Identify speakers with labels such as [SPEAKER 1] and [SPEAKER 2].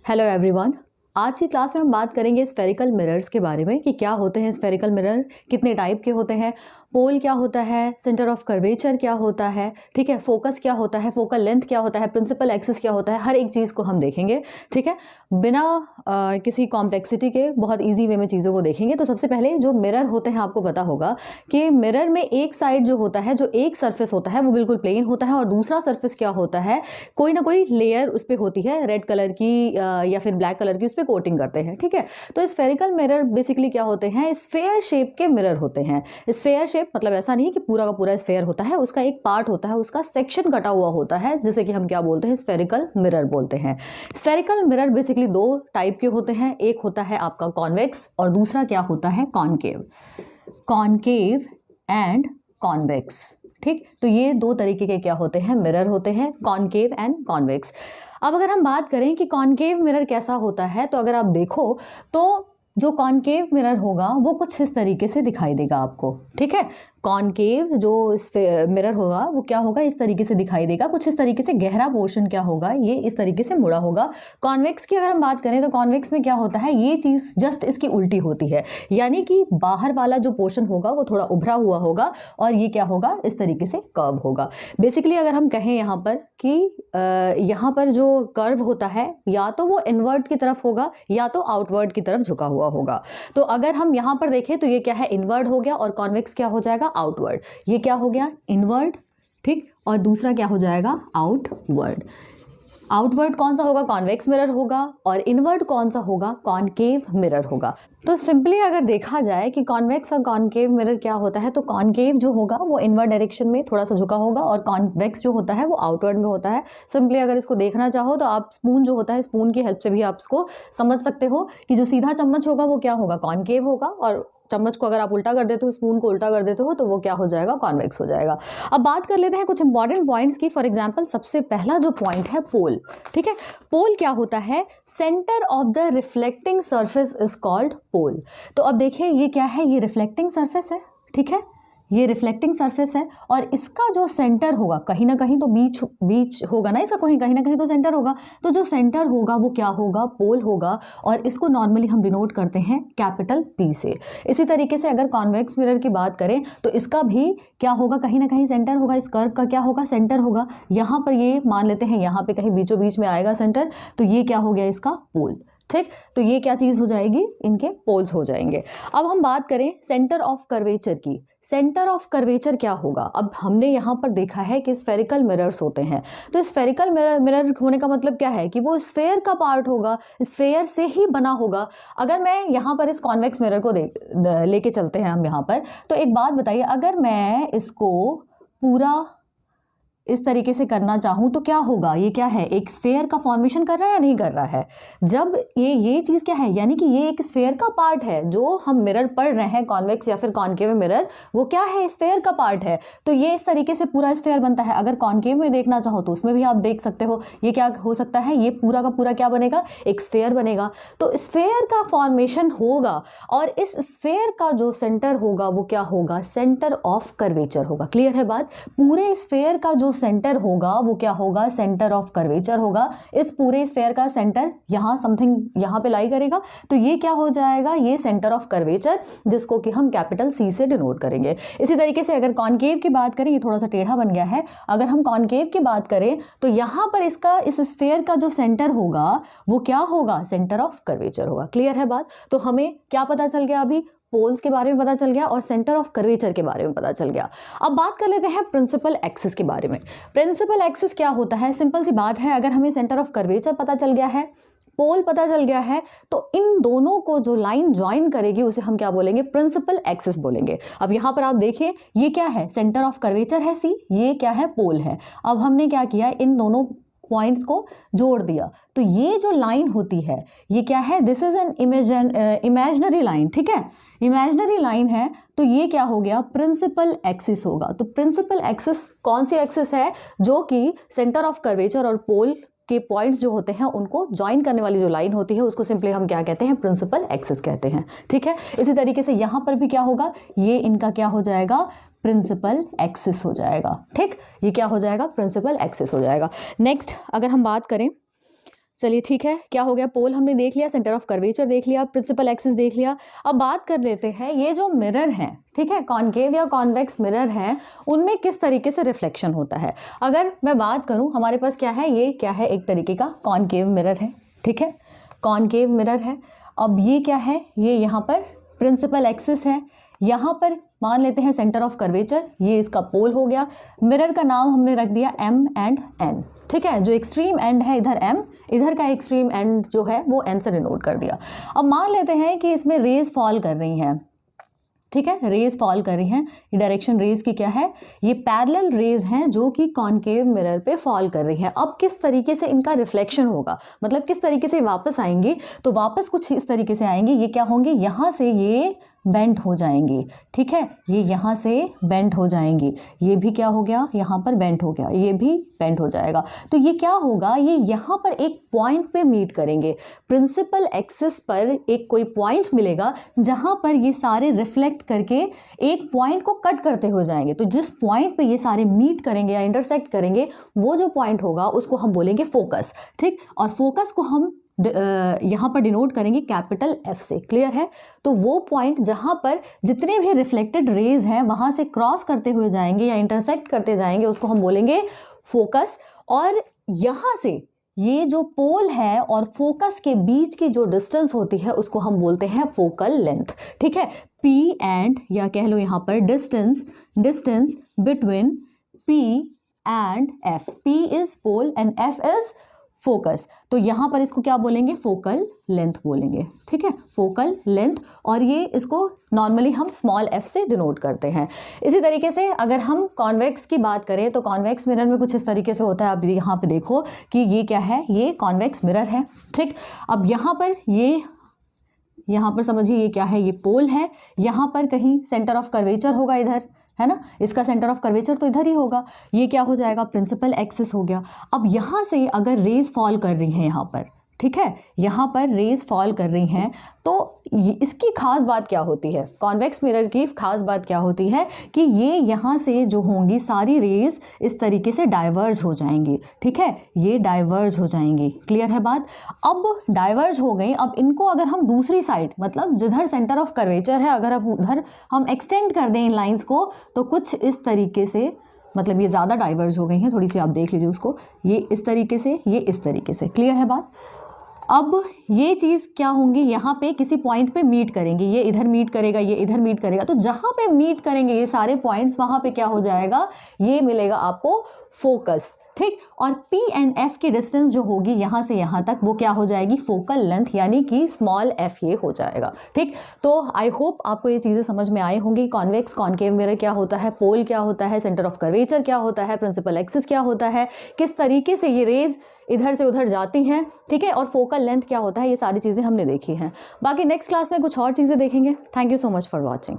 [SPEAKER 1] Hello everyone. आज की class में हम बात करेंगे स्फेरिकल मिरर्स के बारे में कि क्या होते हैं स्फेरिकल मिरर, कितने टाइप के होते हैं, पोल क्या होता है, सेंटर ऑफ कर्वेचर क्या होता है, ठीक है, फोकस क्या होता है, फोकल लेंथ क्या होता है, प्रिंसिपल एक्सिस क्या होता है, हर एक चीज़ को हम देखेंगे। ठीक है, बिना किसी कॉम्प्लेक्सिटी के बहुत ईजी वे में चीज़ों को देखेंगे। तो सबसे पहले जो मिरर होते हैं आपको पता होगा कि मिरर में एक साइड जो होता है, जो एक सर्फेस होता है वो बिल्कुल प्लेन होता है और दूसरा सर्फेस क्या होता है, कोई ना कोई लेयर उस पर होती है, रेड कलर की या फिर ब्लैक कलर की, उस पर कोटिंग करते हैं। ठीक है, तो स्फेरिकल मिरर बेसिकली क्या होते हैं, स्फेयर शेप के मिरर होते हैं। स्फेयर शेप मतलब ऐसा नहीं कि पूरा का पूरा स्फेयर होता है, उसका एक पार्ट होता है, उसका सेक्शन कटा हुआ होता है, जिसे कि हम क्या बोलते हैं, स्फेरिकल मिरर बोलते हैं। स्फेरिकल मिरर बेसिकली दो टाइप के होते हैं, एक होता है आपका कॉन्वेक्स और दूसरा क्या होता है, कॉनकेव। Concave and convex. ठीक, तो ये दो तरीके के क्या होते हैं, मिरर होते हैं, कॉनकेव एंड कॉन्वेक्स। अब अगर हम बात करें कि कॉनकेव मिरर कैसा होता है, तो अगर आप देखो तो जो कॉनकेव मिरर होगा वो कुछ इस तरीके से दिखाई देगा आपको। ठीक है, कॉनकेव जो मिरर होगा वो क्या होगा, इस तरीके से दिखाई देगा, कुछ इस तरीके से गहरा पोर्शन क्या होगा, ये इस तरीके से मुड़ा होगा। कॉन्वेक्स की अगर हम बात करें तो कॉन्वेक्स में क्या होता है, ये चीज़ जस्ट इसकी उल्टी होती है, यानी कि बाहर वाला जो पोर्शन होगा वो थोड़ा उभरा हुआ होगा और ये क्या होगा, इस तरीके से कर्व होगा। बेसिकली अगर हम कहें यहाँ पर कि यहाँ पर जो कर्व होता है या तो वो इनवर्ट की तरफ होगा या तो आउटवर्ड की तरफ झुका हुआ होगा। तो अगर हम यहाँ पर देखें तो ये क्या है, इनवर्ड हो गया, और कॉन्वेक्स क्या हो जाएगा, आउटवर्ड। ये क्या हो गया, इनवर्ड। ठीक, और दूसरा क्या हो जाएगा, आउटवर्ड। आउटवर्ड कौन सा होगा, कॉन्वेक्स मिरर होगा, और इनवर्ड कौन सा होगा, कॉनकेव मिरर होगा। तो सिंपली अगर देखा जाए कि कॉन्वेक्स और कॉनकेव मिरर क्या होता है, तो कॉनकेव जो होगा वो इनवर्ड डायरेक्शन में थोड़ा सा झुका होगा और कॉन्वेक्स जो होता है वो आउटवर्ड में होता है। सिंपली अगर इसको देखना चाहो तो आप स्पून जो होता है, स्पून की हेल्प से भी आप इसको समझ सकते हो कि जो सीधा चम्मच होगा वो क्या होगा, कॉनकेव होगा, और चम्मच को अगर आप उल्टा कर देते हो, स्पून को उल्टा कर देते हो, तो वो क्या हो जाएगा, कॉन्वेक्स हो जाएगा। अब बात कर लेते हैं कुछ इंपॉर्टेंट पॉइंट्स की। फॉर एग्जांपल सबसे पहला जो पॉइंट है, पोल। ठीक है, पोल क्या होता है, centre of the reflecting surface is called pole. तो अब देखिए ये क्या है, ये रिफ्लेक्टिंग सरफेस है। ठीक है, ये रिफ्लेक्टिंग सरफेस है और इसका जो सेंटर होगा, कहीं ना कहीं तो बीच होगा ना इसका, कहीं ना कहीं तो सेंटर होगा। तो जो सेंटर होगा वो क्या होगा, पोल होगा, और इसको नॉर्मली हम डिनोट करते हैं कैपिटल P से। इसी तरीके से अगर कॉन्वेक्स मिरर की बात करें तो इसका भी क्या होगा, कहीं ना कहीं सेंटर होगा, इस कर्व का क्या होगा, सेंटर होगा। यहाँ पर ये मान लेते हैं, यहाँ पे कहीं बीचों बीच में आएगा सेंटर, तो ये क्या हो गया, इसका पोल। ठीक, तो ये क्या चीज़ हो जाएगी, इनके पोल्स हो जाएंगे। अब हम बात करें सेंटर ऑफ कर्वेचर की। सेंटर ऑफ कर्वेचर क्या होगा, अब हमने यहाँ पर देखा है कि स्फेरिकल मिरर्स होते हैं, तो स्फेरिकल मिरर होने का मतलब क्या है कि वो स्फेयर का पार्ट होगा, स्फेयर से ही बना होगा। अगर मैं यहाँ पर इस कॉन्वेक्स मिरर को लेके चलते हैं हम यहाँ पर, तो एक बात बताइए, अगर मैं इसको पूरा इस तरीके से करना चाहूँ तो क्या होगा, ये क्या है, एक स्फेयर का फॉर्मेशन कर रहा है या नहीं कर रहा है। जब ये चीज़ क्या है, यानी कि ये एक स्फेयर का पार्ट है, जो हम मिरर पढ़ रहे हैं कॉन्वेक्स या फिर कॉनकेव मिरर, वो क्या है, स्फेयर का पार्ट है। तो ये इस तरीके से पूरा स्फेयर बनता है। अगर कॉनकेव में देखना चाहो तो उसमें भी आप देख सकते हो, ये क्या हो सकता है, ये पूरा का पूरा क्या बनेगा, एक स्फेयर बनेगा। तो स्फेयर का फॉर्मेशन होगा और इस स्फेयर का जो सेंटर होगा वो क्या होगा, सेंटर ऑफ कर्वेचर होगा। क्लियर है बात, पूरे स्फेयर का जो सेंटर होगा वो क्या होगा, सेंटर ऑफ कर्वेचर होगा। इस पूरे स्फेयर का सेंटर यहाँ समथिंग यहाँ पे लाई करेगा, तो ये क्या हो जाएगा, ये सेंटर ऑफ कर्वेचर, जिसको कि हम कैपिटल C से डिनोट करेंगे। इसी तरीके से अगर कॉनकेव की बात करें, ये थोड़ा सा टेढ़ा बन गया है, अगर हम कॉनकेव की बात करें तो यहाँ पर इसका, इस स्फेयर का जो सेंटर होगा वो क्या होगा, सेंटर ऑफ कर्वेचर होगा। क्लियर है बात, तो हमें क्या पता चल गया, अभी पोल्स के बारे में पता चल गया और सेंटर ऑफ कर्वेचर के बारे में पता चल गया। अब बात कर लेते हैं प्रिंसिपल एक्सिस के बारे में। प्रिंसिपल एक्सिस क्या होता है, सिंपल सी बात है, अगर हमें सेंटर ऑफ कर्वेचर पता चल गया है, पोल पता चल गया है, तो इन दोनों को जो लाइन ज्वाइन करेगी उसे हम क्या बोलेंगे, प्रिंसिपल एक्सिस बोलेंगे। अब यहाँ पर आप देखिए, ये क्या है, सेंटर ऑफ कर्वेचर है C, ये क्या है, पोल है। अब हमने क्या किया, इन दोनों पॉइंट्स को जोड़ दिया, तो ये जो लाइन होती है ये क्या है, this is an imaginary line. ठीक है, इमेजिनरी लाइन है, तो ये क्या हो गया, प्रिंसिपल एक्सिस होगा। तो प्रिंसिपल एक्सिस कौन सी एक्सिस है, जो कि सेंटर ऑफ कर्वेचर और पोल के पॉइंट्स जो होते हैं उनको ज्वाइन करने वाली जो लाइन होती है उसको सिंपली हम क्या कहते हैं, प्रिंसिपल एक्सिस कहते हैं। ठीक है, इसी तरीके से यहाँ पर भी क्या होगा, ये इनका क्या हो जाएगा, प्रिंसिपल एक्सिस हो जाएगा। ठीक, ये क्या हो जाएगा, प्रिंसिपल एक्सिस हो जाएगा। नेक्स्ट अगर हम बात करें चलिए ठीक है, क्या हो गया, पोल हमने देख लिया, सेंटर ऑफ कर्वेचर देख लिया, प्रिंसिपल एक्सिस देख लिया। अब बात कर लेते हैं ये जो मिरर हैं, ठीक है, कॉनकेव या कॉन्वेक्स मिरर हैं, उनमें किस तरीके से रिफ्लेक्शन होता है। अगर मैं बात करूं, हमारे पास क्या है, ये क्या है, एक तरीके का कॉनकेव मिरर है, ठीक है, कॉनकेव मिरर है। अब ये क्या है, ये यहाँ पर प्रिंसिपल एक्सिस है, यहाँ पर मान लेते हैं सेंटर ऑफ कर्वेचर, ये इसका पोल हो गया। मिरर का नाम हमने रख दिया M एंड N, ठीक है, जो एक्सट्रीम एंड है इधर M, इधर का एक्सट्रीम एंड जो है वो N से डिनोट कर दिया। अब मान लेते हैं कि इसमें रेज फॉल कर रही हैं, ठीक है, रेज फॉल कर रही हैं। ये डायरेक्शन रेज की क्या है, ये पैरेलल रेज हैं जो कि कॉनकेव मिरर पे फॉल कर रही हैं। अब किस तरीके से इनका रिफ्लेक्शन होगा, मतलब किस तरीके से वापस आएंगी, तो वापस कुछ इस तरीके से आएंगी। ये क्या होंगे, यहाँ से ये बेंड हो जाएंगी, ठीक है, ये यहाँ से बेंड हो जाएंगी, ये भी क्या हो गया, यहाँ पर बेंड हो गया, ये भी बेंड हो जाएगा। तो ये क्या होगा, ये यहाँ पर एक पॉइंट पे मीट करेंगे, प्रिंसिपल एक्सिस पर एक कोई पॉइंट मिलेगा जहाँ पर ये सारे रिफ्लेक्ट करके एक पॉइंट को कट करते हो जाएंगे। तो जिस पॉइंट पे ये सारे मीट करेंगे या इंटरसेक्ट करेंगे, वो जो पॉइंट होगा उसको हम बोलेंगे फोकस, ठीक। और फोकस को हम यहाँ पर डिनोट करेंगे कैपिटल F से, क्लियर है। तो वो पॉइंट जहाँ पर जितने भी रिफ्लेक्टेड रेज हैं वहाँ से क्रॉस करते हुए जाएंगे या इंटरसेक्ट करते जाएंगे, उसको हम बोलेंगे फोकस। और यहाँ से ये जो पोल है और फोकस के बीच की जो डिस्टेंस होती है उसको हम बोलते हैं फोकल लेंथ, ठीक है। P एंड, या कह लो यहाँ पर distance between P and F, P is pole and F is focus. तो यहाँ पर इसको क्या बोलेंगे, फोकल लेंथ बोलेंगे, ठीक है, फोकल लेंथ। और ये इसको नॉर्मली हम स्मॉल f से डिनोट करते हैं। इसी तरीके से अगर हम कॉन्वेक्स की बात करें तो कॉन्वेक्स मिरर में कुछ इस तरीके से होता है। अब यहाँ पे देखो कि ये क्या है, ये कॉन्वेक्स मिरर है, ठीक। अब यहाँ पर ये, यहाँ पर समझिए ये क्या है, ये पोल है, यहाँ पर कहीं सेंटर ऑफ कर्वेचर होगा इधर, है ना, इसका सेंटर ऑफ कर्वेचर तो इधर ही होगा। ये क्या हो जाएगा, प्रिंसिपल एक्सिस हो गया। अब यहाँ से अगर रेज फॉल कर रही हैं यहाँ पर, ठीक है, यहाँ पर रेज फॉल कर रही हैं, तो इसकी खास बात क्या होती है, कॉन्वेक्स मिरर की खास बात क्या होती है कि ये यहाँ से जो होंगी सारी रेज इस तरीके से डाइवर्ज हो जाएंगी, ठीक है, ये डाइवर्ज हो जाएंगी, क्लियर है बात। अब डाइवर्ज हो गई, अब इनको अगर हम दूसरी साइड, मतलब जिधर सेंटर ऑफ कर्वेचर है, अगर अब उधर हम एक्सटेंड कर दें इन लाइन्स को, तो कुछ इस तरीके से, मतलब ये ज़्यादा डाइवर्ज हो गई हैं, थोड़ी सी आप देख लीजिए उसको, ये इस तरीके से, ये इस तरीके से, क्लियर है बात। अब ये चीज़ क्या होंगी, यहाँ पे किसी पॉइंट पे मीट करेंगे, ये इधर मीट करेगा, ये इधर मीट करेगा, तो जहाँ पे मीट करेंगे ये सारे पॉइंट्स, वहाँ पे क्या हो जाएगा, ये मिलेगा आपको फोकस, ठीक। और P एंड F की डिस्टेंस जो होगी यहाँ से यहाँ तक, वो क्या हो जाएगी, फोकल लेंथ, यानी कि स्मॉल f ये हो जाएगा, ठीक। तो आई होप आपको ये चीज़ें समझ में आई होंगी। कॉन्वेक्स कॉनकेव मिरर क्या होता है, पोल क्या होता है, सेंटर ऑफ कर्वेचर क्या होता है, प्रिंसिपल एक्सिस क्या होता है, किस तरीके से ये रेज इधर से उधर जाती हैं, ठीक है, और फोकल लेंथ क्या होता है, ये सारी चीज़ें हमने देखी हैं। बाकी नेक्स्ट क्लास में कुछ और चीज़ें देखेंगे। Thank you so much for watching.